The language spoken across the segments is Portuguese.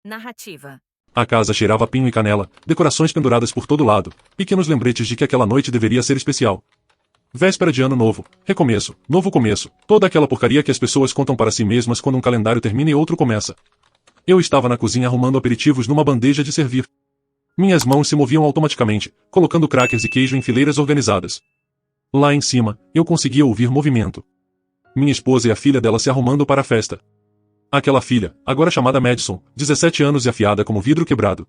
Narrativa. A casa cheirava a pinho e canela, decorações penduradas por todo lado, pequenos lembretes de que aquela noite deveria ser especial. Véspera de ano novo, recomeço, novo começo, toda aquela porcaria que as pessoas contam para si mesmas quando um calendário termina e outro começa. Eu estava na cozinha arrumando aperitivos numa bandeja de servir. Minhas mãos se moviam automaticamente, colocando crackers e queijo em fileiras organizadas. Lá em cima, eu conseguia ouvir movimento. Minha esposa e a filha dela se arrumando para a festa. Aquela filha, agora chamada Madison, 17 anos e afiada como vidro quebrado.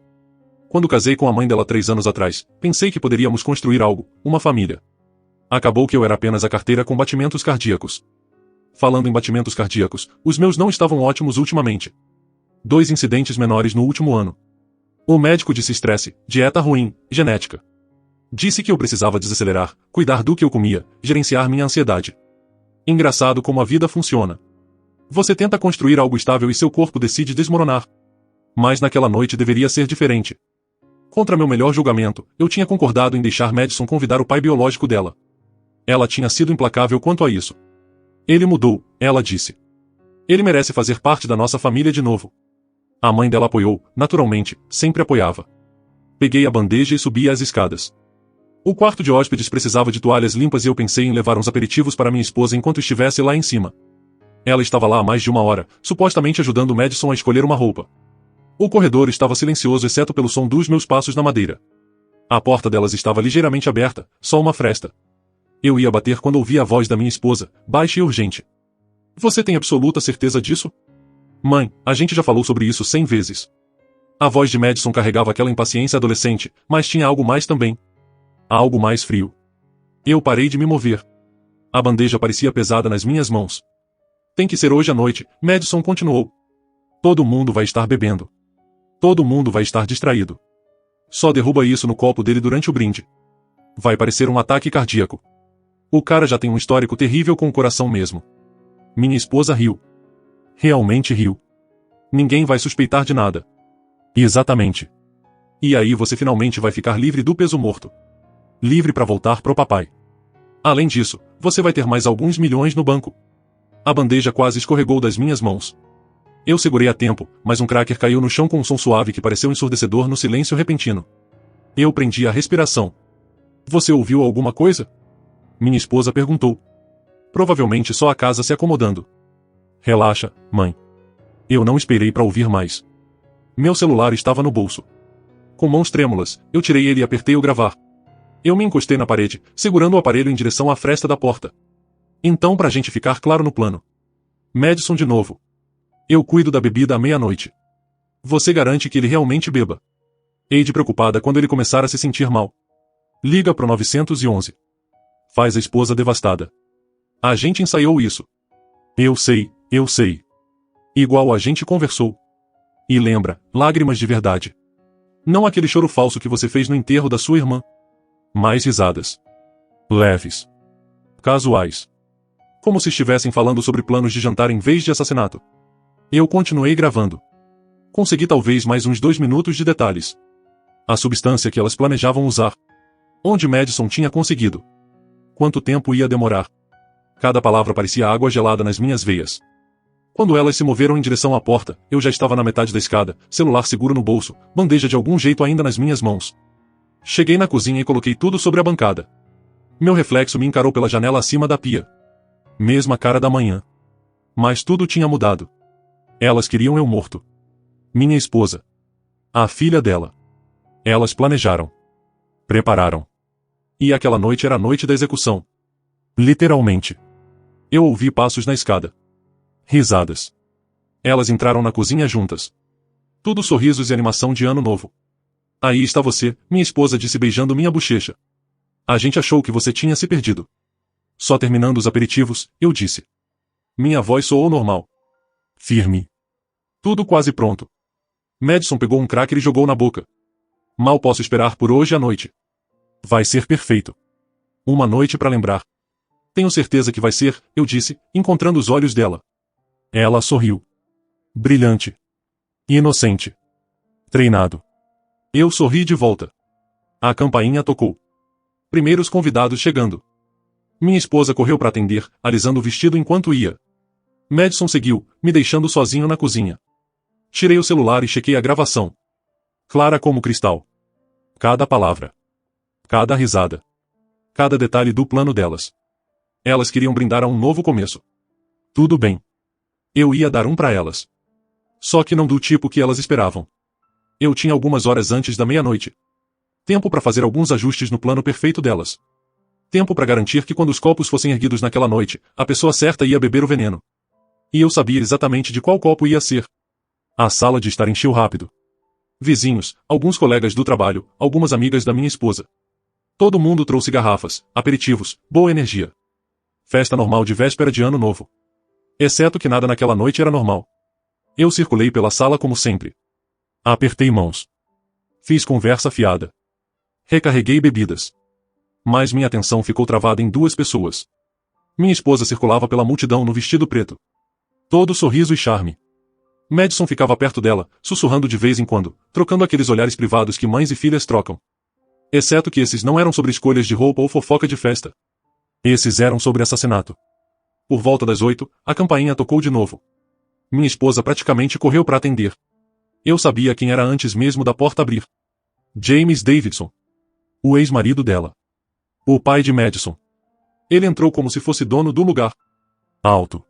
Quando casei com a mãe dela 3 anos atrás, pensei que poderíamos construir algo, uma família. Acabou que eu era apenas a carteira com batimentos cardíacos. Falando em batimentos cardíacos, os meus não estavam ótimos ultimamente. 2 incidentes menores no último ano. O médico disse estresse, dieta ruim, genética. Disse que eu precisava desacelerar, cuidar do que eu comia, gerenciar minha ansiedade. Engraçado como a vida funciona. Você tenta construir algo estável e seu corpo decide desmoronar. Mas naquela noite deveria ser diferente. Contra meu melhor julgamento, eu tinha concordado em deixar Madison convidar o pai biológico dela. Ela tinha sido implacável quanto a isso. Ele mudou, ela disse. Ele merece fazer parte da nossa família de novo. A mãe dela apoiou, naturalmente, sempre apoiava. Peguei a bandeja e subi as escadas. O quarto de hóspedes precisava de toalhas limpas e eu pensei em levar uns aperitivos para minha esposa enquanto estivesse lá em cima. Ela estava lá há mais de 1 hora, supostamente ajudando Madison a escolher uma roupa. O corredor estava silencioso exceto pelo som dos meus passos na madeira. A porta delas estava ligeiramente aberta, só uma fresta. Eu ia bater quando ouvi a voz da minha esposa, baixa e urgente. Você tem absoluta certeza disso? Mãe, a gente já falou sobre isso 100 vezes. A voz de Madison carregava aquela impaciência adolescente, mas tinha algo mais também. Algo mais frio. Eu parei de me mover. A bandeja parecia pesada nas minhas mãos. Tem que ser hoje à noite, Madison continuou. Todo mundo vai estar bebendo. Todo mundo vai estar distraído. Só derruba isso no copo dele durante o brinde. Vai parecer um ataque cardíaco. O cara já tem um histórico terrível com o coração mesmo. Minha esposa riu. Realmente riu. Ninguém vai suspeitar de nada. Exatamente. E aí você finalmente vai ficar livre do peso morto. Livre para voltar pro papai. Além disso, você vai ter mais alguns milhões no banco. A bandeja quase escorregou das minhas mãos. Eu segurei a tempo, mas um cracker caiu no chão com um som suave que pareceu ensurdecedor no silêncio repentino. Eu prendi a respiração. Você ouviu alguma coisa? Minha esposa perguntou. Provavelmente só a casa se acomodando. Relaxa, mãe. Eu não esperei para ouvir mais. Meu celular estava no bolso. Com mãos trêmulas, eu tirei ele e apertei o gravar. Eu me encostei na parede, segurando o aparelho em direção à fresta da porta. Então pra gente ficar claro no plano. Madison de novo. Eu cuido da bebida à meia-noite. Você garante que ele realmente beba. Hei de preocupada quando ele começar a se sentir mal. Liga pro 911. Faz a esposa devastada. A gente ensaiou isso. Eu sei, eu sei. Igual a gente conversou. E lembra, lágrimas de verdade. Não aquele choro falso que você fez no enterro da sua irmã. Mais risadas. Leves. Casuais. Como se estivessem falando sobre planos de jantar em vez de assassinato. Eu continuei gravando. Consegui talvez mais uns 2 minutos de detalhes. A substância que elas planejavam usar. Onde Madison tinha conseguido. Quanto tempo ia demorar. Cada palavra parecia água gelada nas minhas veias. Quando elas se moveram em direção à porta, eu já estava na metade da escada, celular seguro no bolso, bandeja de algum jeito ainda nas minhas mãos. Cheguei na cozinha e coloquei tudo sobre a bancada. Meu reflexo me encarou pela janela acima da pia. Mesma cara da manhã. Mas tudo tinha mudado. Elas queriam eu morto. Minha esposa. A filha dela. Elas planejaram. Prepararam. E aquela noite era a noite da execução. Literalmente. Eu ouvi passos na escada. Risadas. Elas entraram na cozinha juntas. Tudo sorrisos e animação de ano novo. Aí está você, minha esposa disse beijando minha bochecha. A gente achou que você tinha se perdido. Só terminando os aperitivos, eu disse. Minha voz soou normal. Firme. Tudo quase pronto. Madison pegou um cracker e jogou na boca. Mal posso esperar por hoje à noite. Vai ser perfeito. Uma noite para lembrar. Tenho certeza que vai ser, eu disse, encontrando os olhos dela. Ela sorriu. Brilhante. Inocente. Treinado. Eu sorri de volta. A campainha tocou. Primeiros convidados chegando. Minha esposa correu para atender, alisando o vestido enquanto ia. Madison seguiu, me deixando sozinho na cozinha. Tirei o celular e chequei a gravação. Clara como cristal. Cada palavra. Cada risada. Cada detalhe do plano delas. Elas queriam brindar a um novo começo. Tudo bem. Eu ia dar um pra elas. Só que não do tipo que elas esperavam. Eu tinha algumas horas antes da meia-noite. Tempo para fazer alguns ajustes no plano perfeito delas. Tempo para garantir que quando os copos fossem erguidos naquela noite, a pessoa certa ia beber o veneno. E eu sabia exatamente de qual copo ia ser. A sala de estar encheu rápido. Vizinhos, alguns colegas do trabalho, algumas amigas da minha esposa. Todo mundo trouxe garrafas, aperitivos, boa energia. Festa normal de véspera de ano novo. Exceto que nada naquela noite era normal. Eu circulei pela sala como sempre. Apertei mãos. Fiz conversa fiada. Recarreguei bebidas. Mas minha atenção ficou travada em duas pessoas. Minha esposa circulava pela multidão no vestido preto. Todo sorriso e charme. Madison ficava perto dela, sussurrando de vez em quando, trocando aqueles olhares privados que mães e filhas trocam. Exceto que esses não eram sobre escolhas de roupa ou fofoca de festa. Esses eram sobre assassinato. Por volta das 8, a campainha tocou de novo. Minha esposa praticamente correu para atender. Eu sabia quem era antes mesmo da porta abrir. James Davidson. O ex-marido dela. O pai de Madison. Ele entrou como se fosse dono do lugar. Alto.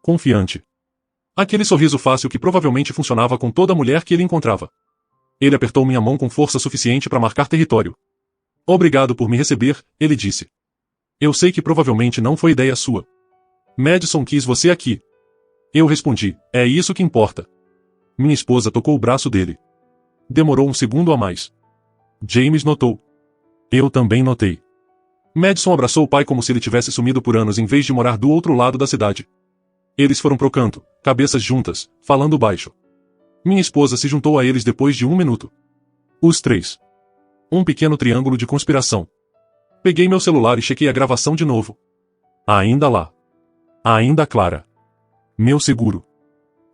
Confiante. Aquele sorriso fácil que provavelmente funcionava com toda mulher que ele encontrava. Ele apertou minha mão com força suficiente para marcar território. Obrigado por me receber, ele disse. Eu sei que provavelmente não foi ideia sua. Madison quis você aqui. Eu respondi, é isso que importa. Minha esposa tocou o braço dele. Demorou um segundo a mais. James notou. Eu também notei. Madison abraçou o pai como se ele tivesse sumido por anos em vez de morar do outro lado da cidade. Eles foram pro canto, cabeças juntas, falando baixo. Minha esposa se juntou a eles depois de 1 minuto. Os três. Um pequeno triângulo de conspiração. Peguei meu celular e chequei a gravação de novo. Ainda lá. Ainda Clara. Meu seguro.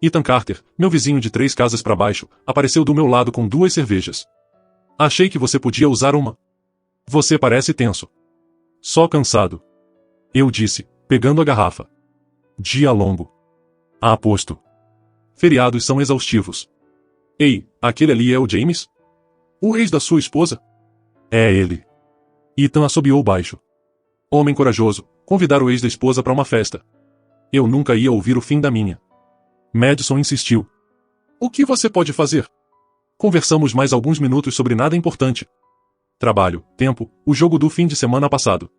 Ethan Carter, meu vizinho de 3 casas para baixo, apareceu do meu lado com 2 cervejas. Achei que você podia usar uma. Você parece tenso. Só cansado. Eu disse, pegando a garrafa. Dia longo. Aposto. Feriados são exaustivos. Ei, aquele ali é o James? O ex da sua esposa? É ele. Ethan assobiou baixo. Homem corajoso, convidar o ex da esposa para uma festa. Eu nunca ia ouvir o fim da minha. Madison insistiu. O que você pode fazer? Conversamos mais alguns minutos sobre nada importante. Trabalho, tempo, o jogo do fim de semana passado.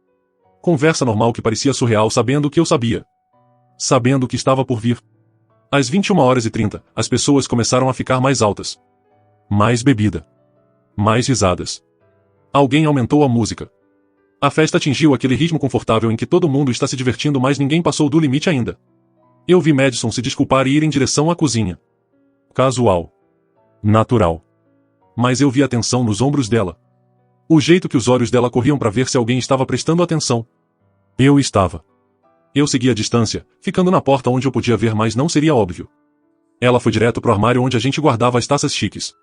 Conversa normal que parecia surreal sabendo o que eu sabia. Sabendo o que estava por vir. Às 21h30, as pessoas começaram a ficar mais altas. Mais bebida. Mais risadas. Alguém aumentou a música. A festa atingiu aquele ritmo confortável em que todo mundo está se divertindo, mas ninguém passou do limite ainda. Eu vi Madison se desculpar e ir em direção à cozinha. Casual. Natural. Mas eu vi a tensão nos ombros dela. O jeito que os olhos dela corriam para ver se alguém estava prestando atenção. Eu estava. Eu segui a distância, ficando na porta onde eu podia ver, mas não seria óbvio. Ela foi direto pro armário onde a gente guardava as taças chiques.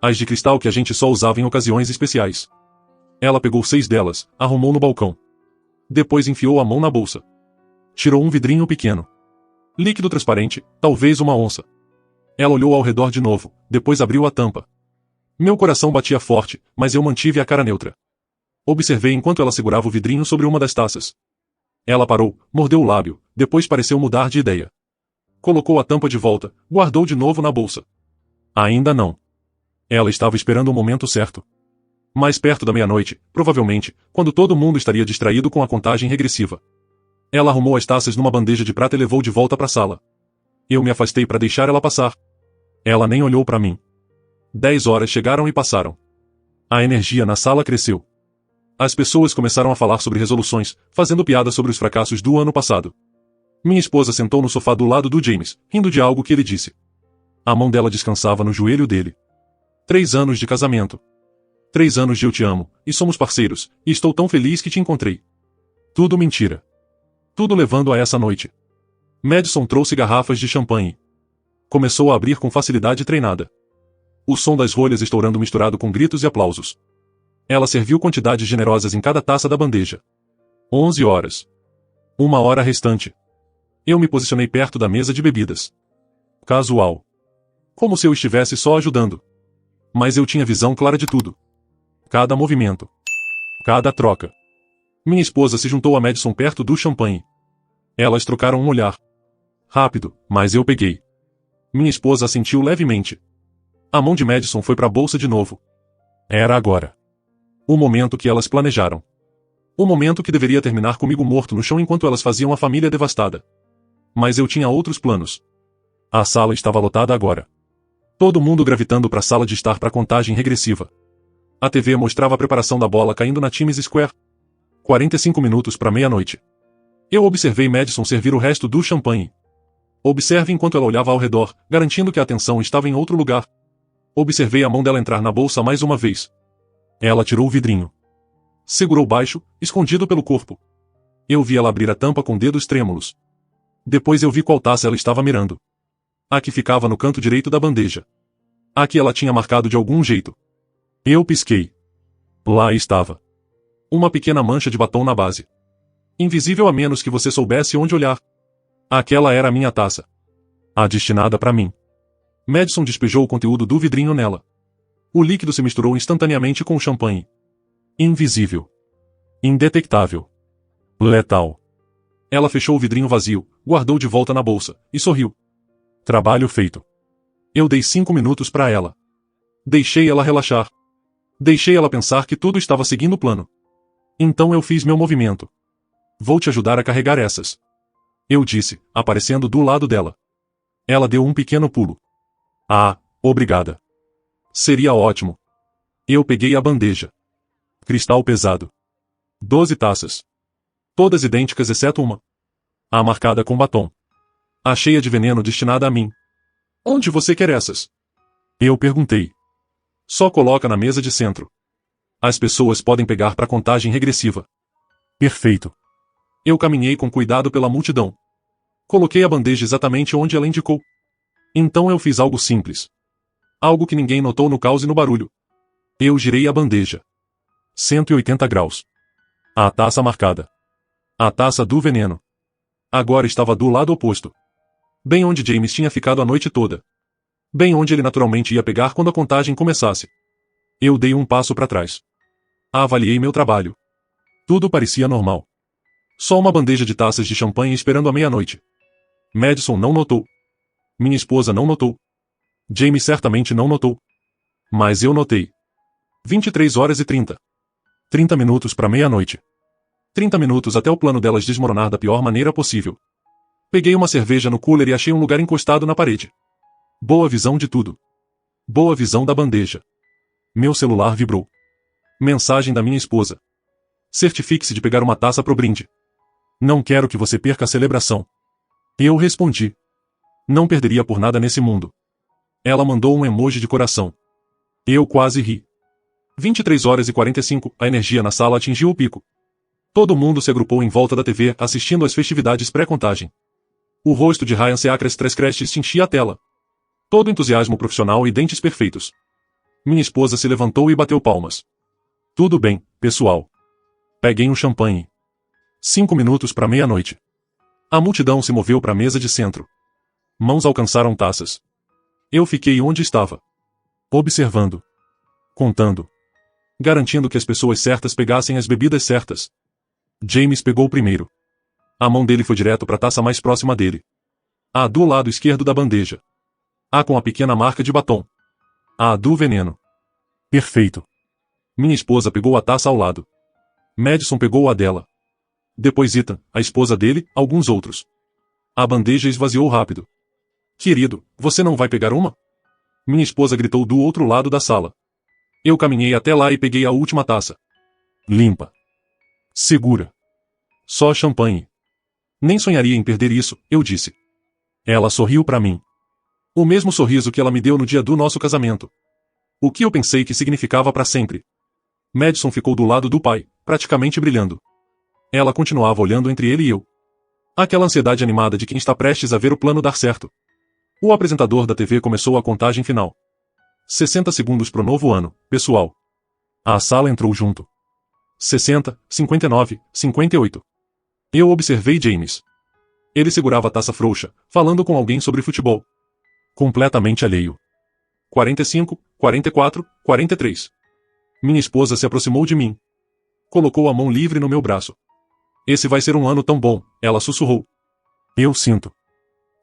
As de cristal que a gente só usava em ocasiões especiais. Ela pegou 6 delas, arrumou no balcão. Depois enfiou a mão na bolsa. Tirou um vidrinho pequeno. Líquido transparente, talvez uma onça. Ela olhou ao redor de novo, depois abriu a tampa. Meu coração batia forte, mas eu mantive a cara neutra. Observei enquanto ela segurava o vidrinho sobre uma das taças. Ela parou, mordeu o lábio, depois pareceu mudar de ideia. Colocou a tampa de volta, guardou de novo na bolsa. Ainda não. Ela estava esperando o momento certo. Mais perto da meia-noite, provavelmente, quando todo mundo estaria distraído com a contagem regressiva. Ela arrumou as taças numa bandeja de prata e levou de volta para a sala. Eu me afastei para deixar ela passar. Ela nem olhou para mim. 10 horas chegaram e passaram. A energia na sala cresceu. As pessoas começaram a falar sobre resoluções, fazendo piadas sobre os fracassos do ano passado. Minha esposa sentou no sofá do lado do James, rindo de algo que ele disse. A mão dela descansava no joelho dele. 3 anos de casamento. 3 anos de eu te amo, e somos parceiros, e estou tão feliz que te encontrei. Tudo mentira. Tudo levando a essa noite. Madison trouxe garrafas de champanhe. Começou a abrir com facilidade treinada. O som das rolhas estourando misturado com gritos e aplausos. Ela serviu quantidades generosas em cada taça da bandeja. 11 horas. 1 hora restante. Eu me posicionei perto da mesa de bebidas. Casual. Como se eu estivesse só ajudando. Mas eu tinha visão clara de tudo. Cada movimento. Cada troca. Minha esposa se juntou a Madison perto do champanhe. Elas trocaram um olhar. Rápido, mas eu peguei. Minha esposa assentiu levemente. A mão de Madison foi para a bolsa de novo. Era agora. O momento que elas planejaram. O momento que deveria terminar comigo morto no chão enquanto elas faziam a família devastada. Mas eu tinha outros planos. A sala estava lotada agora. Todo mundo gravitando para a sala de estar para a contagem regressiva. A TV mostrava a preparação da bola caindo na Times Square. 45 minutos para meia-noite. Eu observei Madison servir o resto do champanhe. Observe enquanto ela olhava ao redor, garantindo que a atenção estava em outro lugar. Observei a mão dela entrar na bolsa mais uma vez. Ela tirou o vidrinho. Segurou baixo, escondido pelo corpo. Eu vi ela abrir a tampa com dedos trêmulos. Depois eu vi qual taça ela estava mirando. A que ficava no canto direito da bandeja. A que ela tinha marcado de algum jeito. Eu pisquei. Lá estava. Uma pequena mancha de batom na base. Invisível a menos que você soubesse onde olhar. Aquela era a minha taça. A destinada para mim. Madison despejou o conteúdo do vidrinho nela. O líquido se misturou instantaneamente com o champanhe. Invisível. Indetectável. Letal. Ela fechou o vidrinho vazio, guardou de volta na bolsa, e sorriu. Trabalho feito. Eu dei 5 minutos para ela. Deixei ela relaxar. Deixei ela pensar que tudo estava seguindo o plano. Então eu fiz meu movimento. Vou te ajudar a carregar essas. Eu disse, aparecendo do lado dela. Ela deu um pequeno pulo. Ah, obrigada. Seria ótimo. Eu peguei a bandeja. Cristal pesado. 12 taças. Todas idênticas exceto uma. A marcada com batom. A cheia de veneno destinada a mim. Onde você quer essas? Eu perguntei. Só coloca na mesa de centro. As pessoas podem pegar para contagem regressiva. Perfeito. Eu caminhei com cuidado pela multidão. Coloquei a bandeja exatamente onde ela indicou. Então eu fiz algo simples. Algo que ninguém notou no caos e no barulho. Eu girei a bandeja. 180 graus. A taça marcada. A taça do veneno. Agora estava do lado oposto. Bem onde James tinha ficado a noite toda. Bem onde ele naturalmente ia pegar quando a contagem começasse. Eu dei um passo para trás. Avaliei meu trabalho. Tudo parecia normal. Só uma bandeja de taças de champanhe esperando a meia-noite. Madison não notou. Minha esposa não notou. James certamente não notou. Mas eu notei. 23 horas e 30. 30 minutos para meia-noite. 30 minutos até o plano delas desmoronar da pior maneira possível. Peguei uma cerveja no cooler e achei um lugar encostado na parede. Boa visão de tudo. Boa visão da bandeja. Meu celular vibrou. Mensagem da minha esposa. Certifique-se de pegar uma taça pro brinde. Não quero que você perca a celebração. Eu respondi. Não perderia por nada nesse mundo. Ela mandou um emoji de coração. Eu quase ri. 23 horas e 45, a energia na sala atingiu o pico. Todo mundo se agrupou em volta da TV assistindo às festividades pré-contagem. O rosto de Ryan Seacrest Trescrest enchia a tela. Todo entusiasmo profissional e dentes perfeitos. Minha esposa se levantou e bateu palmas. Tudo bem, pessoal. Peguei um champanhe. 5 minutos para meia-noite. A multidão se moveu para a mesa de centro. Mãos alcançaram taças. Eu fiquei onde estava. Observando. Contando. Garantindo que as pessoas certas pegassem as bebidas certas. James pegou primeiro. A mão dele foi direto para a taça mais próxima dele. A do lado esquerdo da bandeja. A com a pequena marca de batom. A do veneno. Perfeito. Minha esposa pegou a taça ao lado. Madison pegou a dela. Depois Ethan, a esposa dele, alguns outros. A bandeja esvaziou rápido. Querido, você não vai pegar uma? Minha esposa gritou do outro lado da sala. Eu caminhei até lá e peguei a última taça. Limpa. Segura. Só champanhe. Nem sonharia em perder isso, eu disse. Ela sorriu para mim. O mesmo sorriso que ela me deu no dia do nosso casamento. O que eu pensei que significava para sempre. Madison ficou do lado do pai, praticamente brilhando. Ela continuava olhando entre ele e eu. Aquela ansiedade animada de quem está prestes a ver o plano dar certo. O apresentador da TV começou a contagem final. 60 segundos pro novo ano, pessoal. A sala entrou junto. 60, 59, 58. Eu observei James. Ele segurava a taça frouxa, falando com alguém sobre futebol. Completamente alheio. 45, 44, 43. Minha esposa se aproximou de mim. Colocou a mão livre no meu braço. Esse vai ser um ano tão bom, ela sussurrou. Eu sinto.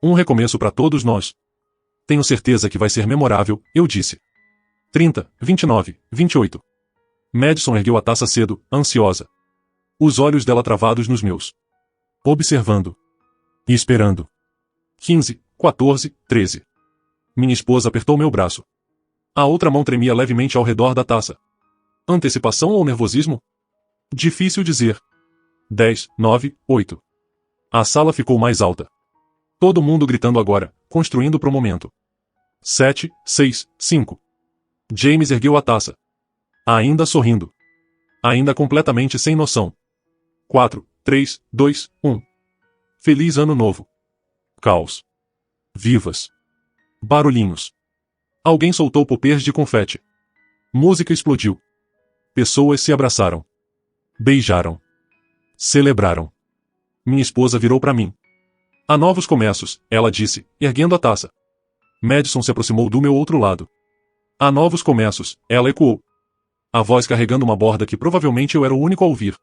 Um recomeço para todos nós. Tenho certeza que vai ser memorável, eu disse. 30, 29, 28. Madison ergueu a taça cedo, ansiosa. Os olhos dela travados nos meus. Observando. E esperando. 15, 14, 13. Minha esposa apertou meu braço. A outra mão tremia levemente ao redor da taça. Antecipação ou nervosismo? Difícil dizer. 10, 9, 8. A sala ficou mais alta. Todo mundo gritando agora, construindo pro momento. 7, 6, 5. James ergueu a taça. Ainda sorrindo. Ainda completamente sem noção. 4, 3, 2, 1. Feliz Ano Novo. Caos. Vivas. Barulhinhos. Alguém soltou popês de confete. Música explodiu. Pessoas se abraçaram. Beijaram. Celebraram. Minha esposa virou para mim. Há novos começos, ela disse, erguendo a taça. Madison se aproximou do meu outro lado. Há novos começos, ela ecoou. A voz carregando uma borda que provavelmente eu era o único a ouvir.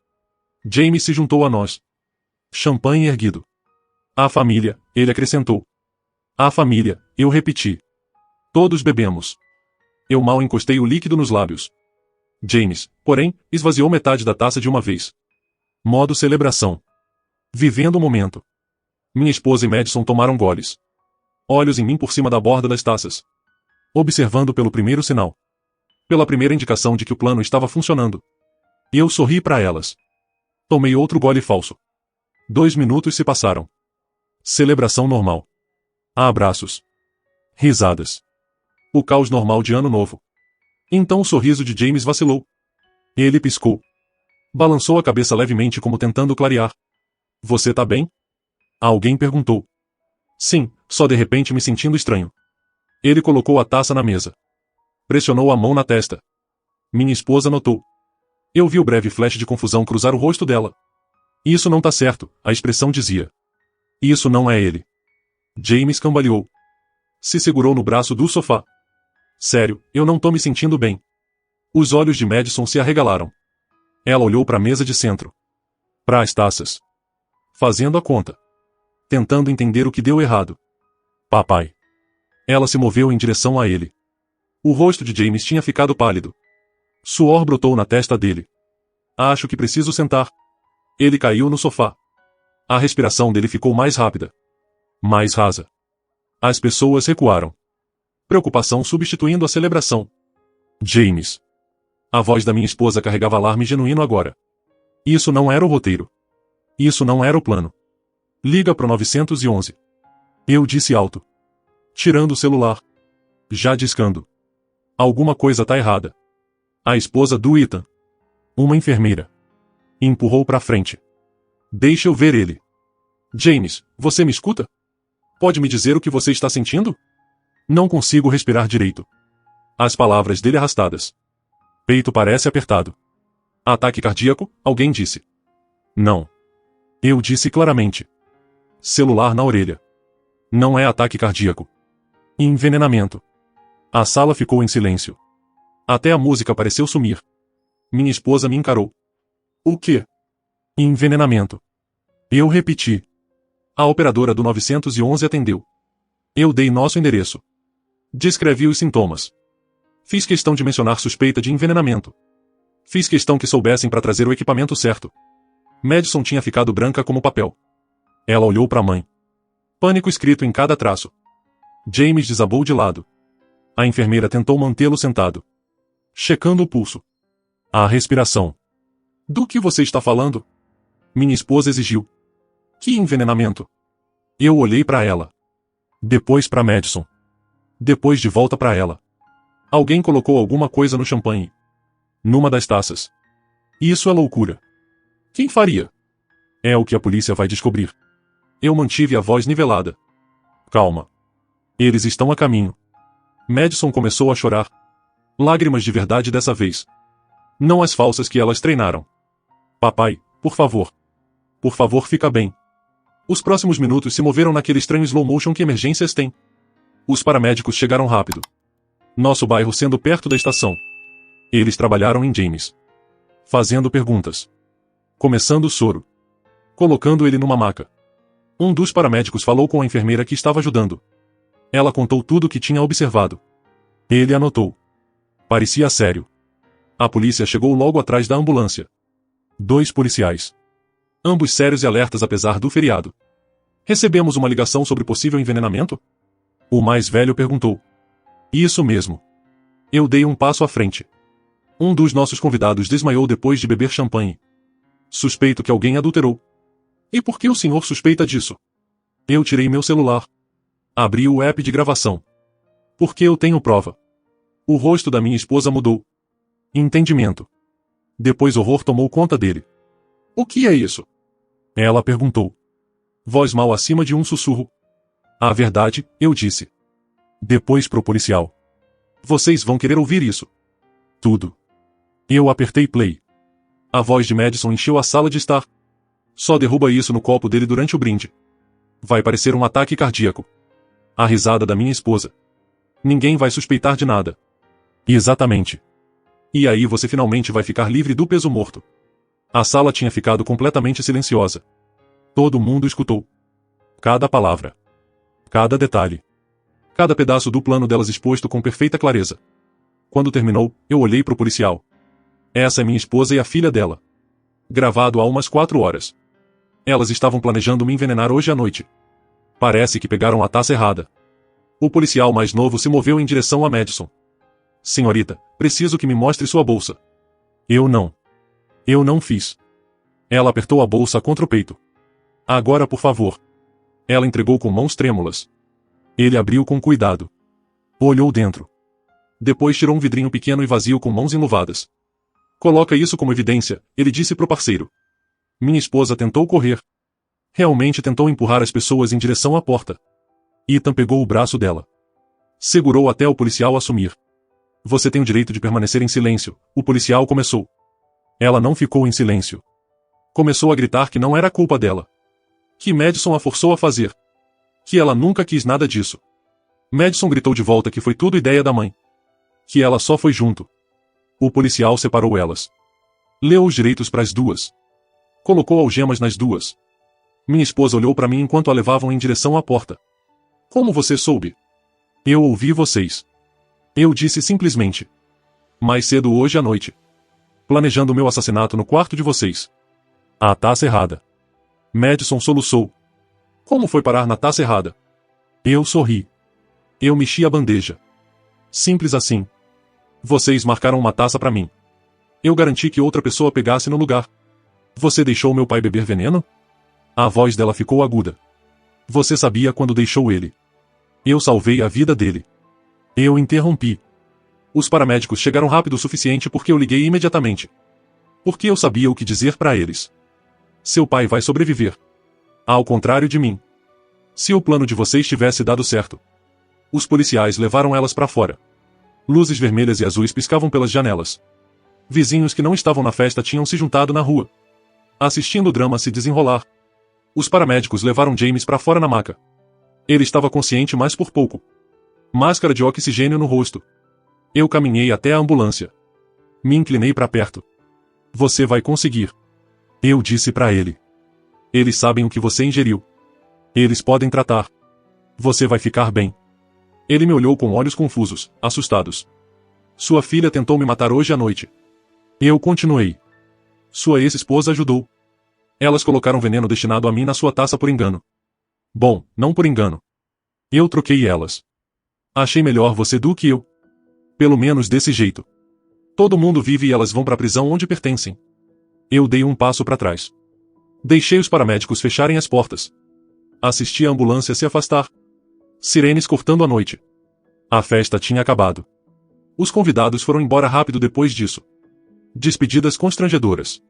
James se juntou a nós. Champanhe erguido. A família, ele acrescentou. A família, eu repeti. Todos bebemos. Eu mal encostei o líquido nos lábios. James, porém, esvaziou metade da taça de uma vez. Modo celebração. Vivendo o momento. Minha esposa e Madison tomaram goles. Olhos em mim por cima da borda das taças. Observando pelo primeiro sinal. Pela primeira indicação de que o plano estava funcionando. Eu sorri para elas. Tomei outro gole falso. 2 minutos se passaram. Celebração normal. Abraços. Risadas. O caos normal de Ano Novo. Então o sorriso de James vacilou. Ele piscou. Balançou a cabeça levemente como tentando clarear. Você tá bem? Alguém perguntou. Sim, só de repente me sentindo estranho. Ele colocou a taça na mesa. Pressionou a mão na testa. Minha esposa notou. Eu vi o breve flash de confusão cruzar o rosto dela. Isso não tá certo, a expressão dizia. Isso não é ele. James cambaleou. Se segurou no braço do sofá. Sério, eu não tô me sentindo bem. Os olhos de Madison se arregalaram. Ela olhou para a mesa de centro. Para as taças. Fazendo a conta. Tentando entender o que deu errado. Papai. Ela se moveu em direção a ele. O rosto de James tinha ficado pálido. Suor brotou na testa dele. Acho que preciso sentar. Ele caiu no sofá. A respiração dele ficou mais rápida. Mais rasa. As pessoas recuaram. Preocupação substituindo a celebração. James. A voz da minha esposa carregava alarme genuíno agora. Isso não era o roteiro. Isso não era o plano. Liga pro 911. Eu disse alto. Tirando o celular. Já discando. Alguma coisa tá errada. A esposa do Ethan. Uma enfermeira. Empurrou pra frente. Deixa eu ver ele. James, você me escuta? Pode me dizer o que você está sentindo? Não consigo respirar direito. As palavras dele arrastadas. Peito parece apertado. Ataque cardíaco, alguém disse. Não. Eu disse claramente. Celular na orelha. Não é ataque cardíaco. Envenenamento. A sala ficou em silêncio. Até a música pareceu sumir. Minha esposa me encarou. O quê? Envenenamento. Eu repeti. A operadora do 911 atendeu. Eu dei nosso endereço. Descrevi os sintomas. Fiz questão de mencionar suspeita de envenenamento. Fiz questão que soubessem para trazer o equipamento certo. Madison tinha ficado branca como papel. Ela olhou para a mãe. Pânico escrito em cada traço. James desabou de lado. A enfermeira tentou mantê-lo sentado. Checando o pulso. A respiração. Do que você está falando? Minha esposa exigiu. Que envenenamento? Eu olhei para ela. Depois para Madison. Depois de volta para ela. Alguém colocou alguma coisa no champanhe. Numa das taças. Isso é loucura. Quem faria? É o que a polícia vai descobrir. Eu mantive a voz nivelada. Calma. Eles estão a caminho. Madison começou a chorar. Lágrimas de verdade dessa vez. Não as falsas que elas treinaram. Papai, por favor. Por favor, fica bem. Os próximos minutos se moveram naquele estranho slow motion que emergências têm. Os paramédicos chegaram rápido. Nosso bairro sendo perto da estação. Eles trabalharam em James. Fazendo perguntas. Começando o soro. Colocando ele numa maca. Um dos paramédicos falou com a enfermeira que estava ajudando. Ela contou tudo o que tinha observado. Ele anotou. Parecia sério. A polícia chegou logo atrás da ambulância. 2 policiais. Ambos sérios e alertas apesar do feriado. Recebemos uma ligação sobre possível envenenamento? O mais velho perguntou. Isso mesmo. Eu dei um passo à frente. Um dos nossos convidados desmaiou depois de beber champanhe. Suspeito que alguém adulterou. E por que o senhor suspeita disso? Eu tirei meu celular. Abri o app de gravação. Porque eu tenho prova. O rosto da minha esposa mudou. Entendimento. Depois horror tomou conta dele. O que é isso? Ela perguntou. Voz mal acima de um sussurro. A verdade, eu disse. Depois pro policial. Vocês vão querer ouvir isso. Tudo. Eu apertei play. A voz de Madison encheu a sala de estar. Só derruba isso no copo dele durante o brinde. Vai parecer um ataque cardíaco. A risada da minha esposa. Ninguém vai suspeitar de nada. Exatamente. E aí você finalmente vai ficar livre do peso morto. A sala tinha ficado completamente silenciosa. Todo mundo escutou. Cada palavra. Cada detalhe. Cada pedaço do plano delas exposto com perfeita clareza. Quando terminou, eu olhei para o policial. Essa é minha esposa e a filha dela. Gravado há umas 4 horas. Elas estavam planejando me envenenar hoje à noite. Parece que pegaram a taça errada. O policial mais novo se moveu em direção a Madison. Senhorita, preciso que me mostre sua bolsa. Eu não fiz. Ela apertou a bolsa contra o peito. Agora, por favor. Ela entregou com mãos trêmulas. Ele abriu com cuidado. Olhou dentro. Depois tirou um vidrinho pequeno e vazio com mãos enluvadas. Coloca isso como evidência, ele disse pro parceiro. Minha esposa tentou correr. Realmente tentou empurrar as pessoas em direção à porta. Ethan pegou o braço dela. Segurou até o policial assumir. Você tem o direito de permanecer em silêncio, o policial começou. Ela não ficou em silêncio. Começou a gritar que não era culpa dela. Que Madison a forçou a fazer. Que ela nunca quis nada disso. Madison gritou de volta que foi tudo ideia da mãe. Que ela só foi junto. O policial separou elas. Leu os direitos para as duas. Colocou algemas nas duas. Minha esposa olhou para mim enquanto a levavam em direção à porta. Como você soube? Eu ouvi vocês. Eu disse simplesmente. Mais cedo hoje à noite. Planejando meu assassinato no quarto de vocês. A taça errada. Madison soluçou. Como foi parar na taça errada? Eu sorri. Eu mexi a bandeja. Simples assim. Vocês marcaram uma taça para mim. Eu garanti que outra pessoa pegasse no lugar. Você deixou meu pai beber veneno? A voz dela ficou aguda. Você sabia quando deixou ele. Eu salvei a vida dele. Eu interrompi. Os paramédicos chegaram rápido o suficiente porque eu liguei imediatamente. Porque eu sabia o que dizer para eles. Seu pai vai sobreviver. Ao contrário de mim. Se o plano de vocês tivesse dado certo. Os policiais levaram elas para fora. Luzes vermelhas e azuis piscavam pelas janelas. Vizinhos que não estavam na festa tinham se juntado na rua. Assistindo o drama se desenrolar. Os paramédicos levaram James para fora na maca. Ele estava consciente, mas por pouco. Máscara de oxigênio no rosto. Eu caminhei até a ambulância. Me inclinei para perto. Você vai conseguir. Eu disse para ele. Eles sabem o que você ingeriu. Eles podem tratar. Você vai ficar bem. Ele me olhou com olhos confusos, assustados. Sua filha tentou me matar hoje à noite. Eu continuei. Sua ex-esposa ajudou. Elas colocaram veneno destinado a mim na sua taça por engano. Bom, não por engano. Eu troquei elas. Achei melhor você do que eu. Pelo menos desse jeito. Todo mundo vive e elas vão para a prisão onde pertencem. Eu dei um passo para trás. Deixei os paramédicos fecharem as portas. Assisti a ambulância se afastar. Sirenes cortando a noite. A festa tinha acabado. Os convidados foram embora rápido depois disso. Despedidas constrangedoras.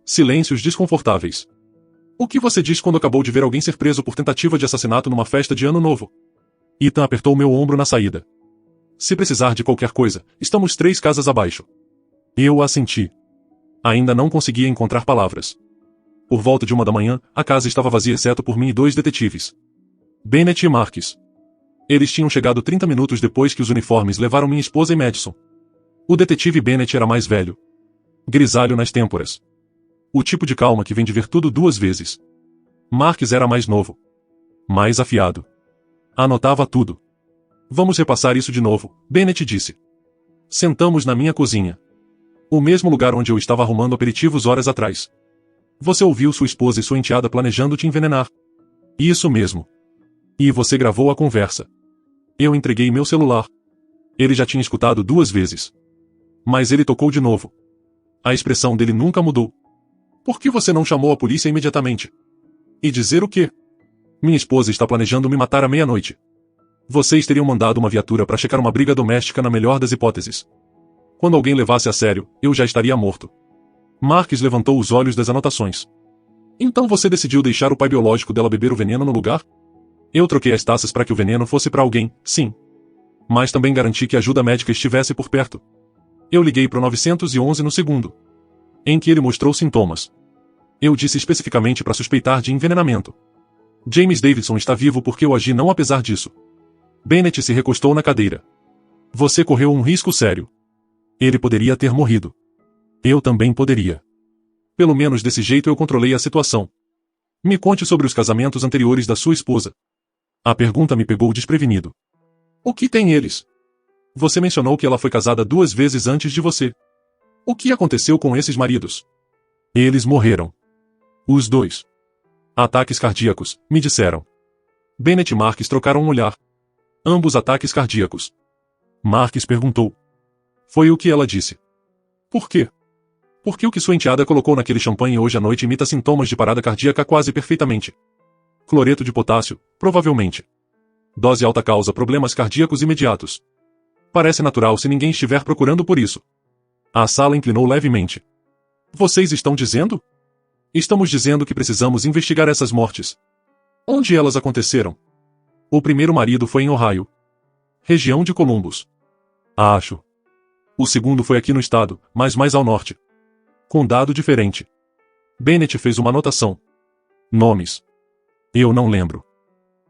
Silêncios desconfortáveis. O que você diz quando acabou de ver alguém ser preso por tentativa de assassinato numa festa de Ano Novo? Ethan apertou meu ombro na saída. Se precisar de qualquer coisa, estamos 3 casas abaixo. Eu assenti. Ainda não conseguia encontrar palavras. Por volta de 1 da manhã, a casa estava vazia exceto por mim e 2 detetives. Bennett e Marques. Eles tinham chegado 30 minutos depois que os uniformes levaram minha esposa e Madison. O detetive Bennett era mais velho. Grisalho nas têmporas. O tipo de calma que vem de ver tudo duas vezes. Marques era mais novo. Mais afiado. Anotava tudo. Vamos repassar isso de novo, Bennett disse. Sentamos na minha cozinha. O mesmo lugar onde eu estava arrumando aperitivos horas atrás. Você ouviu sua esposa e sua enteada planejando te envenenar. Isso mesmo. E você gravou a conversa. Eu entreguei meu celular. Ele já tinha escutado 2 vezes. Mas ele tocou de novo. A expressão dele nunca mudou. Por que você não chamou a polícia imediatamente? E dizer o quê? Minha esposa está planejando me matar à meia-noite. Vocês teriam mandado uma viatura para checar uma briga doméstica na melhor das hipóteses. Quando alguém levasse a sério, eu já estaria morto. Marques levantou os olhos das anotações. Então você decidiu deixar o pai biológico dela beber o veneno no lugar? Eu troquei as taças para que o veneno fosse para alguém, sim. Mas também garanti que a ajuda médica estivesse por perto. Eu liguei para o 911 no segundo em que ele mostrou sintomas. Eu disse especificamente para suspeitar de envenenamento. James Davidson está vivo porque eu agi não apesar disso. Bennett se recostou na cadeira. Você correu um risco sério. Ele poderia ter morrido. Eu também poderia. Pelo menos desse jeito eu controlei a situação. Me conte sobre os casamentos anteriores da sua esposa. A pergunta me pegou desprevenido. O que tem eles? Você mencionou que ela foi casada 2 vezes antes de você. O que aconteceu com esses maridos? Eles morreram. Os 2. Ataques cardíacos, me disseram. Bennett e Marques trocaram um olhar. Ambos ataques cardíacos. Marques perguntou. Foi o que ela disse. Por quê? Porque o que sua enteada colocou naquele champanhe hoje à noite imita sintomas de parada cardíaca quase perfeitamente. Cloreto de potássio, provavelmente. Dose alta causa problemas cardíacos imediatos. Parece natural se ninguém estiver procurando por isso. A sala inclinou levemente. Vocês estão dizendo? Estamos dizendo que precisamos investigar essas mortes. Onde elas aconteceram? O primeiro marido foi em Ohio. Região de Columbus. Acho. O segundo foi aqui no estado, mas mais ao norte. Condado diferente. Bennett fez uma anotação. Nomes. Eu não lembro.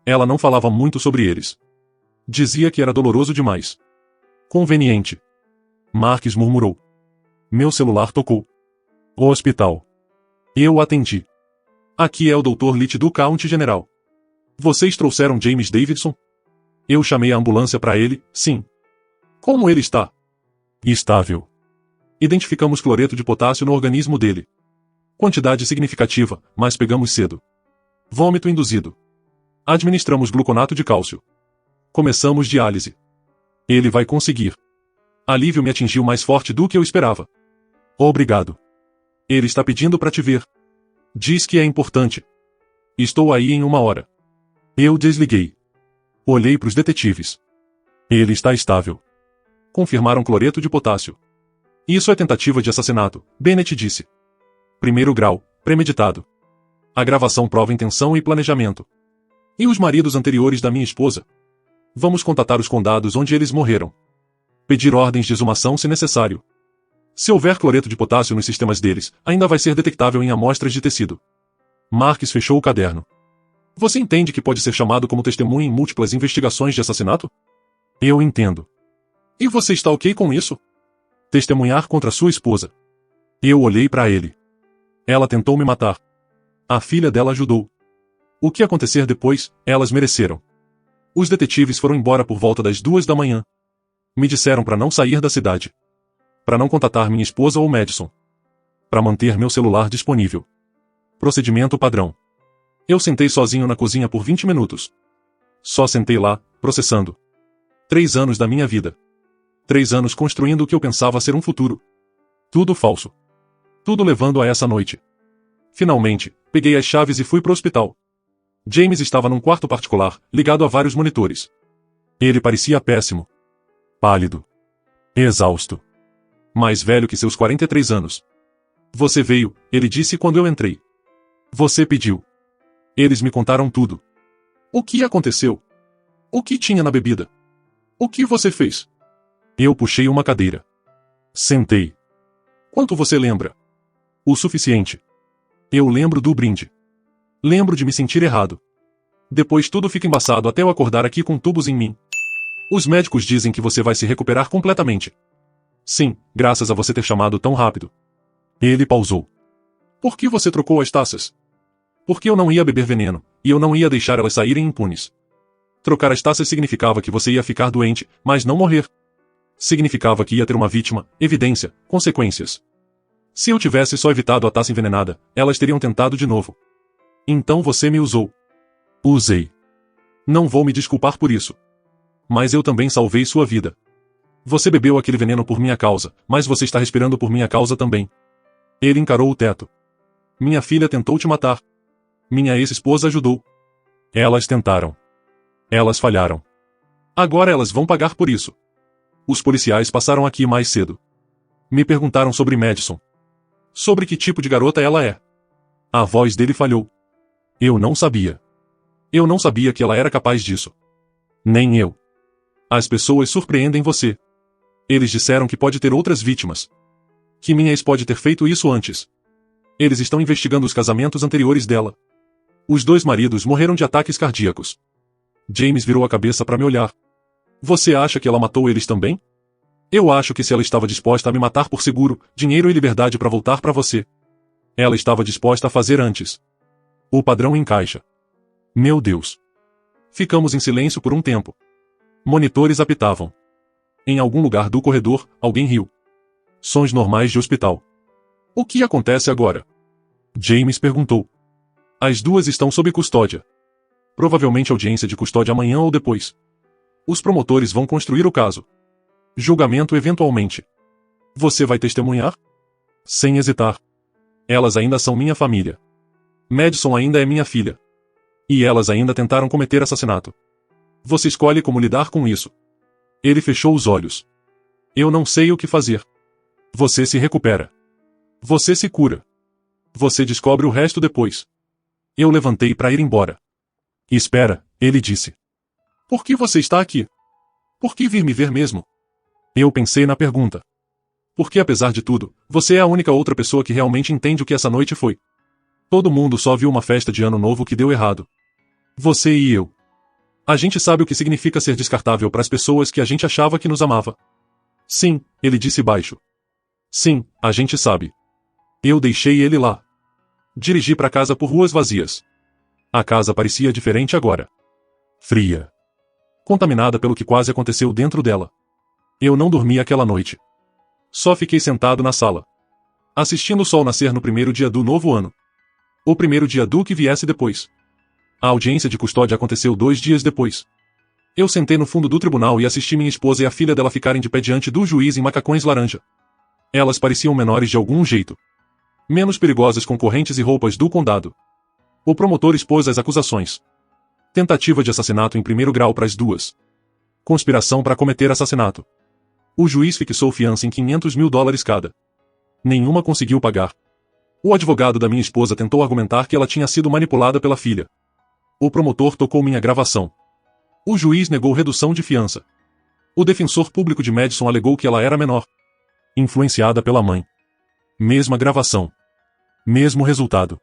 Ela não falava muito sobre eles. Dizia que era doloroso demais. Conveniente. Marques murmurou. Meu celular tocou. O hospital. Eu atendi. Aqui é o Dr. Litt do County General. Vocês trouxeram James Davidson? Eu chamei a ambulância para ele, sim. Como ele está? Estável. Identificamos cloreto de potássio no organismo dele. Quantidade significativa, mas pegamos cedo. Vômito induzido. Administramos gluconato de cálcio. Começamos diálise. Ele vai conseguir. Alívio me atingiu mais forte do que eu esperava. Obrigado. Ele está pedindo para te ver. Diz que é importante. Estou aí em 1 hora. Eu desliguei. Olhei para os detetives. Ele está estável. Confirmaram cloreto de potássio. Isso é tentativa de assassinato, Bennett disse. 1º grau, premeditado. A gravação prova intenção e planejamento. E os maridos anteriores da minha esposa? Vamos contatar os condados onde eles morreram. Pedir ordens de exumação se necessário. Se houver cloreto de potássio nos sistemas deles, ainda vai ser detectável em amostras de tecido. Marques fechou o caderno. Você entende que pode ser chamado como testemunha em múltiplas investigações de assassinato? Eu entendo. E você está ok com isso? Testemunhar contra sua esposa. Eu olhei para ele. Ela tentou me matar. A filha dela ajudou. O que acontecer depois, elas mereceram. Os detetives foram embora por volta das 2 da manhã. Me disseram para não sair da cidade. Para não contatar minha esposa ou Madison. Para manter meu celular disponível. Procedimento padrão. Eu sentei sozinho na cozinha por 20 minutos. Só sentei lá, processando. 3 anos da minha vida. 3 anos construindo o que eu pensava ser um futuro. Tudo falso. Tudo levando a essa noite. Finalmente, peguei as chaves e fui pro hospital. James estava num quarto particular, ligado a vários monitores. Ele parecia péssimo. Pálido. Exausto. Mais velho que seus 43 anos. Você veio, ele disse quando eu entrei. Você pediu. Eles me contaram tudo. O que aconteceu? O que tinha na bebida? O que você fez? Eu puxei uma cadeira. Sentei. Quanto você lembra? O suficiente. Eu lembro do brinde. Lembro de me sentir errado. Depois tudo fica embaçado até eu acordar aqui com tubos em mim. Os médicos dizem que você vai se recuperar completamente. Sim, graças a você ter chamado tão rápido. Ele pausou. Por que você trocou as taças? Porque eu não ia beber veneno, e eu não ia deixar elas saírem impunes. Trocar as taças significava que você ia ficar doente, mas não morrer. Significava que ia ter uma vítima, evidência, consequências. Se eu tivesse só evitado a taça envenenada, elas teriam tentado de novo. Então você me usou. Usei. Não vou me desculpar por isso. Mas eu também salvei sua vida. Você bebeu aquele veneno por minha causa, mas você está respirando por minha causa também. Ele encarou o teto. Minha filha tentou te matar. Minha ex-esposa ajudou. Elas tentaram. Elas falharam. Agora elas vão pagar por isso. Os policiais passaram aqui mais cedo. Me perguntaram sobre Madison. Sobre que tipo de garota ela é. A voz dele falhou. Eu não sabia. Eu não sabia que ela era capaz disso. Nem eu. As pessoas surpreendem você. Eles disseram que pode ter outras vítimas. Que minha ex pode ter feito isso antes. Eles estão investigando os casamentos anteriores dela. Os 2 maridos morreram de ataques cardíacos. James virou a cabeça para me olhar. Você acha que ela matou eles também? Eu acho que se ela estava disposta a me matar por seguro, dinheiro e liberdade para voltar para você. Ela estava disposta a fazer antes. O padrão encaixa. Meu Deus. Ficamos em silêncio por um tempo. Monitores apitavam. Em algum lugar do corredor, alguém riu. Sons normais de hospital. O que acontece agora? James perguntou. As 2 estão sob custódia. Provavelmente audiência de custódia amanhã ou depois. Os promotores vão construir o caso. Julgamento eventualmente. Você vai testemunhar? Sem hesitar. Elas ainda são minha família. Madison ainda é minha filha. E elas ainda tentaram cometer assassinato. Você escolhe como lidar com isso. Ele fechou os olhos. Eu não sei o que fazer. Você se recupera. Você se cura. Você descobre o resto depois. Eu levantei para ir embora. Espera, ele disse. Por que você está aqui? Por que vir me ver mesmo? Eu pensei na pergunta. Porque apesar de tudo, você é a única outra pessoa que realmente entende o que essa noite foi. Todo mundo só viu uma festa de ano novo que deu errado. Você e eu. A gente sabe o que significa ser descartável para as pessoas que a gente achava que nos amava. Sim, ele disse baixo. Sim, a gente sabe. Eu deixei ele lá. Dirigi para casa por ruas vazias. A casa parecia diferente agora. Fria. Contaminada pelo que quase aconteceu dentro dela. Eu não dormi aquela noite. Só fiquei sentado na sala. Assistindo o sol nascer no primeiro dia do novo ano. O primeiro dia do que viesse depois. A audiência de custódia aconteceu 2 dias depois. Eu sentei no fundo do tribunal e assisti minha esposa e a filha dela ficarem de pé diante do juiz em macacões laranja. Elas pareciam menores de algum jeito. Menos perigosas com correntes e roupas do condado. O promotor expôs as acusações. Tentativa de assassinato em primeiro grau para as 2. Conspiração para cometer assassinato. O juiz fixou fiança em $500 mil cada. Nenhuma conseguiu pagar. O advogado da minha esposa tentou argumentar que ela tinha sido manipulada pela filha. O promotor tocou minha gravação. O juiz negou redução de fiança. O defensor público de Madison alegou que ela era menor. Influenciada pela mãe. Mesma gravação. Mesmo resultado.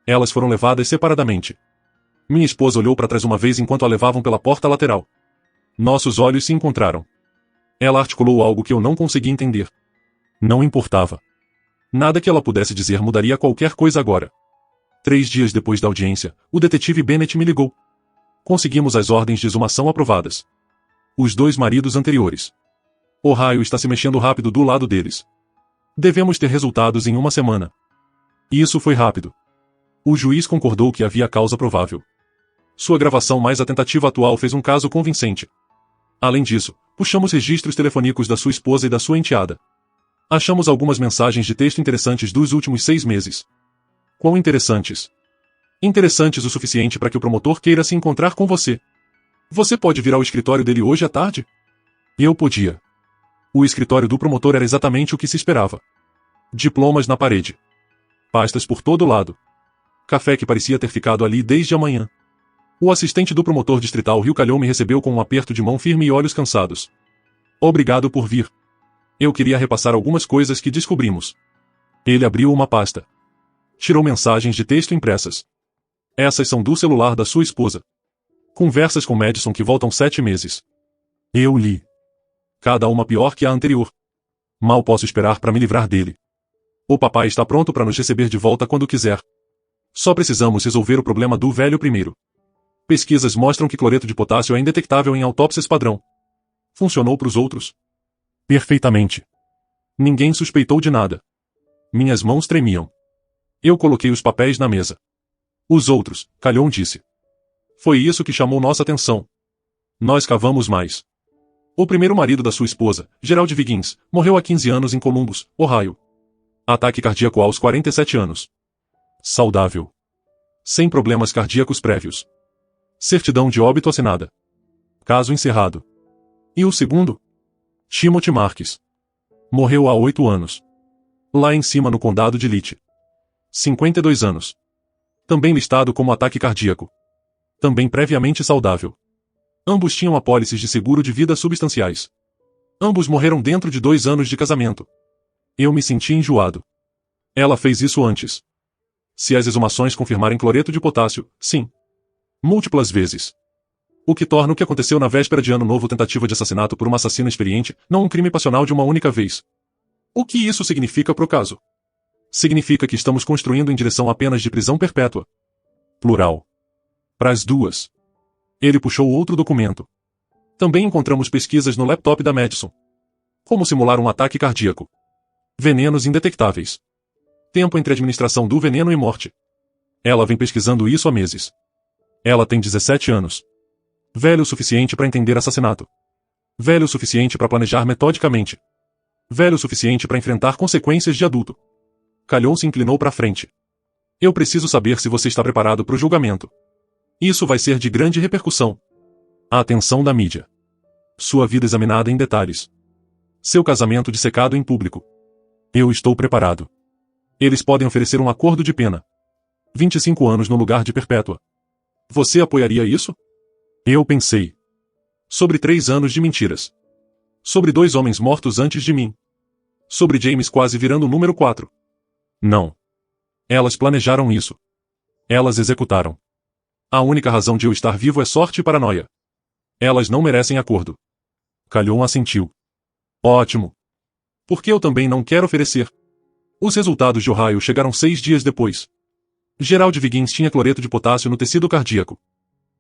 Elas foram levadas separadamente. Minha esposa olhou para trás uma vez enquanto a levavam pela porta lateral. Nossos olhos se encontraram. Ela articulou algo que eu não consegui entender. Não importava. Nada que ela pudesse dizer mudaria qualquer coisa agora. 3 dias depois da audiência, o detetive Bennett me ligou. Conseguimos as ordens de exumação aprovadas. Os 2 maridos anteriores. Ohio está se mexendo rápido do lado deles. Devemos ter resultados em 1 semana. Isso foi rápido. O juiz concordou que havia causa provável. Sua gravação mais a tentativa atual fez um caso convincente. Além disso, puxamos registros telefônicos da sua esposa e da sua enteada. Achamos algumas mensagens de texto interessantes dos últimos 6 meses. Quão interessantes? Interessantes o suficiente para que o promotor queira se encontrar com você. Você pode vir ao escritório dele hoje à tarde? Eu podia. O escritório do promotor era exatamente o que se esperava. Diplomas na parede. Pastas por todo lado. Café que parecia ter ficado ali desde a manhã. O assistente do promotor distrital Rio Calhou me recebeu com um aperto de mão firme e olhos cansados. Obrigado por vir. Eu queria repassar algumas coisas que descobrimos. Ele abriu uma pasta. Tirou mensagens de texto impressas. Essas são do celular da sua esposa. Conversas com Madison que voltam 7 meses. Eu li. Cada uma pior que a anterior. Mal posso esperar para me livrar dele. O papai está pronto para nos receber de volta quando quiser. Só precisamos resolver o problema do velho primeiro. Pesquisas mostram que cloreto de potássio é indetectável em autópsias padrão. Funcionou para os outros? Perfeitamente. Ninguém suspeitou de nada. Minhas mãos tremiam. Eu coloquei os papéis na mesa. Os outros, Calhoun disse. Foi isso que chamou nossa atenção. Nós cavamos mais. O primeiro marido da sua esposa, Gerald Viggins, morreu há 15 anos em Columbus, Ohio. Ataque cardíaco aos 47 anos. Saudável. Sem problemas cardíacos prévios. Certidão de óbito assinada. Caso encerrado. E o segundo? Timothy Marques. Morreu há 8 anos. Lá em cima no condado de Leach. 52 anos. Também listado como ataque cardíaco. Também previamente saudável. Ambos tinham apólices de seguro de vida substanciais. Ambos morreram dentro de 2 anos de casamento. Eu me senti enjoado. Ela fez isso antes. Se as exumações confirmarem cloreto de potássio, sim. Múltiplas vezes. O que torna o que aconteceu na véspera de Ano Novo tentativa de assassinato por uma assassina experiente, não um crime passional de uma única vez. O que isso significa pro caso? Significa que estamos construindo em direção a penas de prisão perpétua. Plural. Para as duas. Ele puxou outro documento. Também encontramos pesquisas no laptop da Madison. Como simular um ataque cardíaco. Venenos indetectáveis. Tempo entre administração do veneno e morte. Ela vem pesquisando isso há meses. Ela tem 17 anos. Velho o suficiente para entender assassinato. Velho o suficiente para planejar metodicamente. Velho o suficiente para enfrentar consequências de adulto. Calhoun se inclinou para frente. Eu preciso saber se você está preparado para o julgamento. Isso vai ser de grande repercussão. A atenção da mídia. Sua vida examinada em detalhes. Seu casamento dissecado em público. Eu estou preparado. Eles podem oferecer um acordo de pena. 25 anos no lugar de perpétua. Você apoiaria isso? Eu pensei. Sobre 3 anos de mentiras. Sobre 2 homens mortos antes de mim. Sobre James quase virando o número 4. Não. Elas planejaram isso. Elas executaram. A única razão de eu estar vivo é sorte e paranoia. Elas não merecem acordo. Calhoun assentiu. Ótimo. Porque eu também não quero oferecer. Os resultados de Ohio chegaram 6 dias depois. Gerald Viggins tinha cloreto de potássio no tecido cardíaco.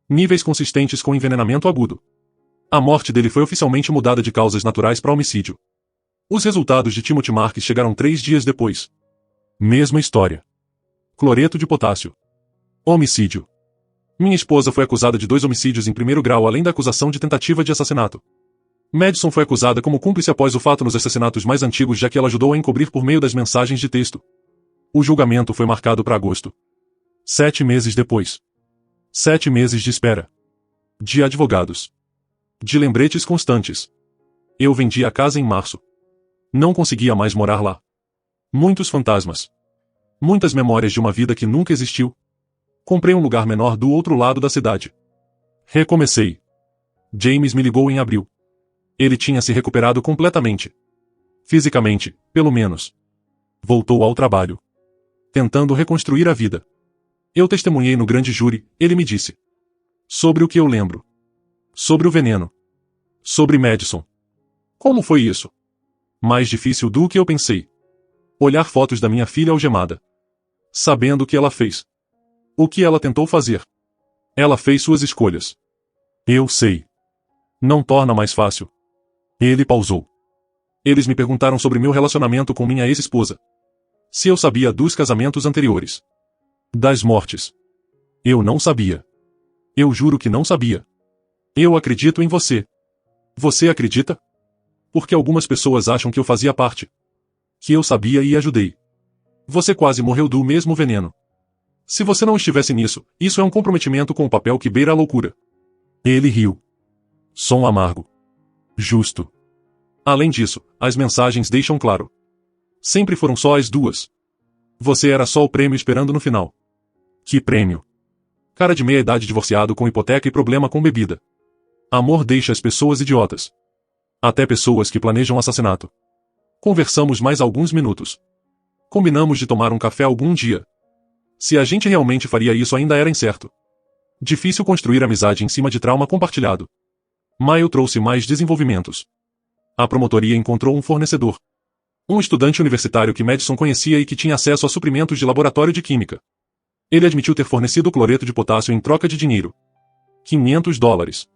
Níveis consistentes com envenenamento agudo. A morte dele foi oficialmente mudada de causas naturais para homicídio. Os resultados de Timothy Marques chegaram 3 dias depois. Mesma história. Cloreto de potássio. Homicídio. Minha esposa foi acusada de 2 homicídios em primeiro grau além da acusação de tentativa de assassinato. Madison foi acusada como cúmplice após o fato nos assassinatos mais antigos já que ela ajudou a encobrir por meio das mensagens de texto. O julgamento foi marcado para agosto. 7 meses depois. 7 meses de espera. De advogados. De lembretes constantes. Eu vendi a casa em março. Não conseguia mais morar lá. Muitos fantasmas. Muitas memórias de uma vida que nunca existiu. Comprei um lugar menor do outro lado da cidade. Recomecei. James me ligou em abril. Ele tinha se recuperado completamente. Fisicamente, pelo menos. Voltou ao trabalho. Tentando reconstruir a vida. Eu testemunhei no grande júri, ele me disse. Sobre o que eu lembro. Sobre o veneno. Sobre Madison. Como foi isso? Mais difícil do que eu pensei. Olhar fotos da minha filha algemada. Sabendo o que ela fez. O que ela tentou fazer. Ela fez suas escolhas. Eu sei. Não torna mais fácil. Ele pausou. Eles me perguntaram sobre meu relacionamento com minha ex-esposa. Se eu sabia dos casamentos anteriores. Das mortes. Eu não sabia. Eu juro que não sabia. Eu acredito em você. Você acredita? Porque algumas pessoas acham que eu fazia parte. Que eu sabia e ajudei. Você quase morreu do mesmo veneno. Se você não estivesse nisso, isso é um comprometimento com o papel que beira a loucura. Ele riu. Som amargo. Justo. Além disso, as mensagens deixam claro. Sempre foram só as duas. Você era só o prêmio esperando no final. Que prêmio? Cara de meia-idade divorciado com hipoteca e problema com bebida. Amor deixa as pessoas idiotas. Até pessoas que planejam assassinato. Conversamos mais alguns minutos. Combinamos de tomar um café algum dia. Se a gente realmente faria isso ainda era incerto. Difícil construir amizade em cima de trauma compartilhado. Maio trouxe mais desenvolvimentos. A promotoria encontrou um fornecedor. Um estudante universitário que Madison conhecia e que tinha acesso a suprimentos de laboratório de química. Ele admitiu ter fornecido cloreto de potássio em troca de dinheiro. $500.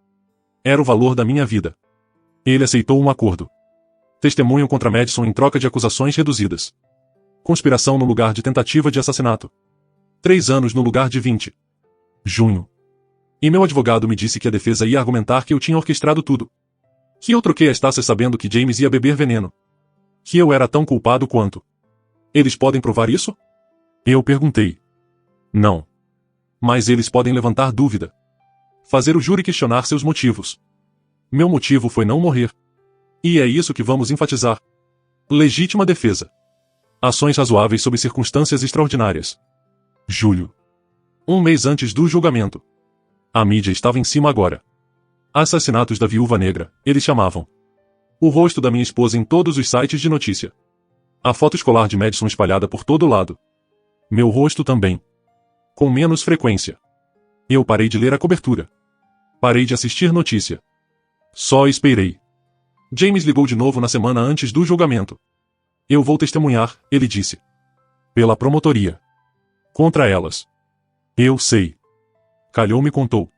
Era o valor da minha vida. Ele aceitou um acordo. Testemunho contra Madison em troca de acusações reduzidas. Conspiração no lugar de tentativa de assassinato. 3 anos no lugar de 20. Junho. E meu advogado me disse que a defesa ia argumentar que eu tinha orquestrado tudo. Que eu troquei as taças sabendo que James ia beber veneno. Que eu era tão culpado quanto. Eles podem provar isso? Eu perguntei. Não. Mas eles podem levantar dúvida. Fazer o júri questionar seus motivos. Meu motivo foi não morrer. E é isso que vamos enfatizar. Legítima defesa. Ações razoáveis sob circunstâncias extraordinárias. Julho. 1 mês antes do julgamento. A mídia estava em cima agora. Assassinatos da viúva negra, eles chamavam. O rosto da minha esposa em todos os sites de notícia. A foto escolar de Madison espalhada por todo lado. Meu rosto também. Com menos frequência. Eu parei de ler a cobertura. Parei de assistir notícia. Só esperei. James ligou de novo na semana antes do julgamento. Eu vou testemunhar, ele disse. Pela promotoria. Contra elas. Eu sei. Calhou me contou.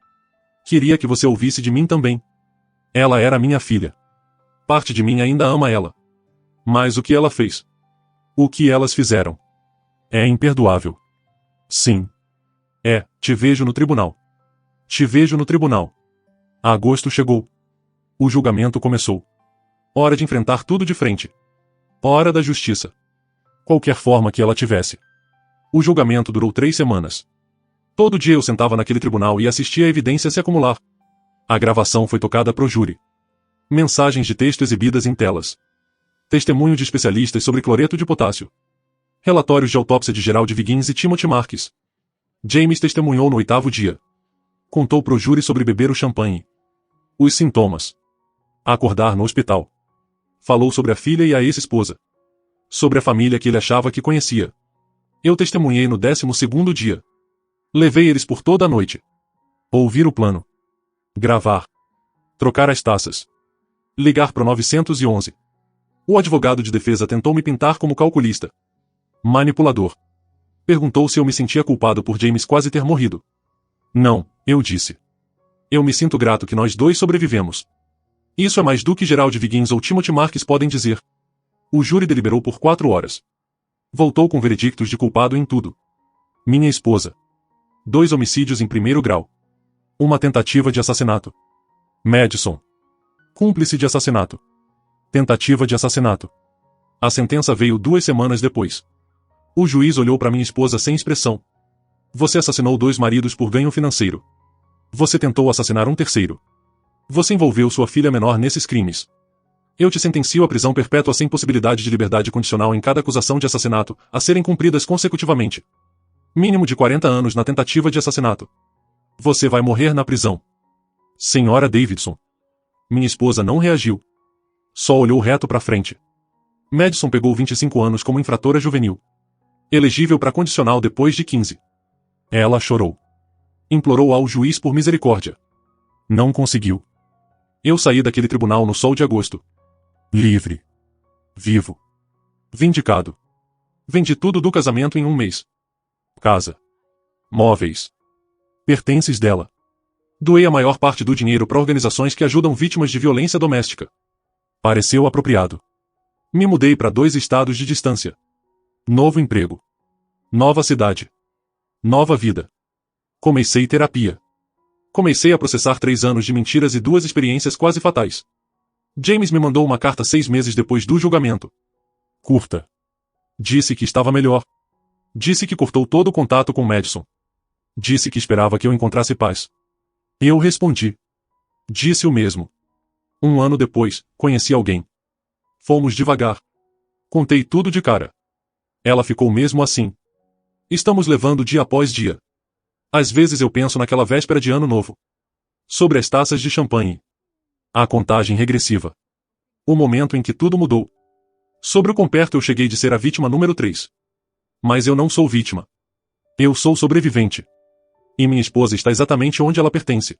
Queria que você ouvisse de mim também. Ela era minha filha. Parte de mim ainda ama ela. Mas o que ela fez? O que elas fizeram? É imperdoável. Sim. É, te vejo no tribunal. Te vejo no tribunal. Agosto chegou. O julgamento começou. Hora de enfrentar tudo de frente. Hora da justiça. Qualquer forma que ela tivesse. O julgamento durou 3 semanas. Todo dia eu sentava naquele tribunal e assistia a evidência se acumular. A gravação foi tocada pro júri. Mensagens de texto exibidas em telas. Testemunho de especialistas sobre cloreto de potássio. Relatórios de autópsia de Gerald Viggins e Timothy Marks. James testemunhou no 8º dia. Contou pro júri sobre beber o champanhe. Os sintomas. Acordar no hospital. Falou sobre a filha e a ex-esposa. Sobre a família que ele achava que conhecia. Eu testemunhei no 12º dia. Levei eles por toda a noite. Ouvir o plano. Gravar. Trocar as taças. Ligar pro 911. O advogado de defesa tentou me pintar como calculista. Manipulador. Perguntou se eu me sentia culpado por James quase ter morrido. Não, eu disse. Eu me sinto grato que nós dois sobrevivemos. Isso é mais do que Gerald Viggins ou Timothy Marks podem dizer. O júri deliberou por 4 horas. Voltou com veredictos de culpado em tudo. Minha esposa. 2 homicídios em 1º grau. Uma tentativa de assassinato. Madison. Cúmplice de assassinato. Tentativa de assassinato. A sentença veio 2 semanas depois. O juiz olhou para minha esposa sem expressão. Você assassinou 2 maridos por ganho financeiro. Você tentou assassinar um terceiro. Você envolveu sua filha menor nesses crimes. Eu te sentencio à prisão perpétua sem possibilidade de liberdade condicional em cada acusação de assassinato, a serem cumpridas consecutivamente. Mínimo de 40 anos na tentativa de assassinato. Você vai morrer na prisão. Senhora Davidson. Minha esposa não reagiu. Só olhou reto para frente. Madison pegou 25 anos como infratora juvenil. Elegível para condicional depois de 15. Ela chorou. Implorou ao juiz por misericórdia. Não conseguiu. Eu saí daquele tribunal no sol de agosto. Livre. Vivo. Vindicado. Vendi tudo do casamento em 1 mês. Casa. Móveis. Pertences dela. Doei a maior parte do dinheiro para organizações que ajudam vítimas de violência doméstica. Pareceu apropriado. Me mudei para 2 estados de distância. Novo emprego. Nova cidade. Nova vida. Comecei terapia. Comecei a processar 3 anos de mentiras e 2 experiências quase fatais. James me mandou uma carta 6 meses depois do julgamento. Curta. Disse que estava melhor. Disse que cortou todo o contato com Madison. Disse que esperava que eu encontrasse paz. Eu respondi. Disse o mesmo. 1 ano depois, conheci alguém. Fomos devagar. Contei tudo de cara. Ela ficou mesmo assim. Estamos levando dia após dia. Às vezes eu penso naquela véspera de Ano Novo. Sobre as taças de champanhe. A contagem regressiva. O momento em que tudo mudou. Sobre o quão perto eu cheguei de ser a vítima número 3. Mas eu não sou vítima. Eu sou sobrevivente. E minha esposa está exatamente onde ela pertence.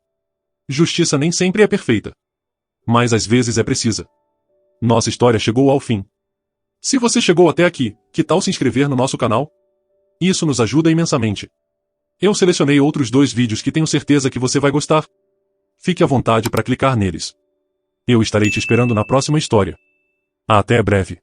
Justiça nem sempre é perfeita. Mas às vezes é precisa. Nossa história chegou ao fim. Se você chegou até aqui, que tal se inscrever no nosso canal? Isso nos ajuda imensamente. Eu selecionei outros 2 vídeos que tenho certeza que você vai gostar. Fique à vontade para clicar neles. Eu estarei te esperando na próxima história. Até breve.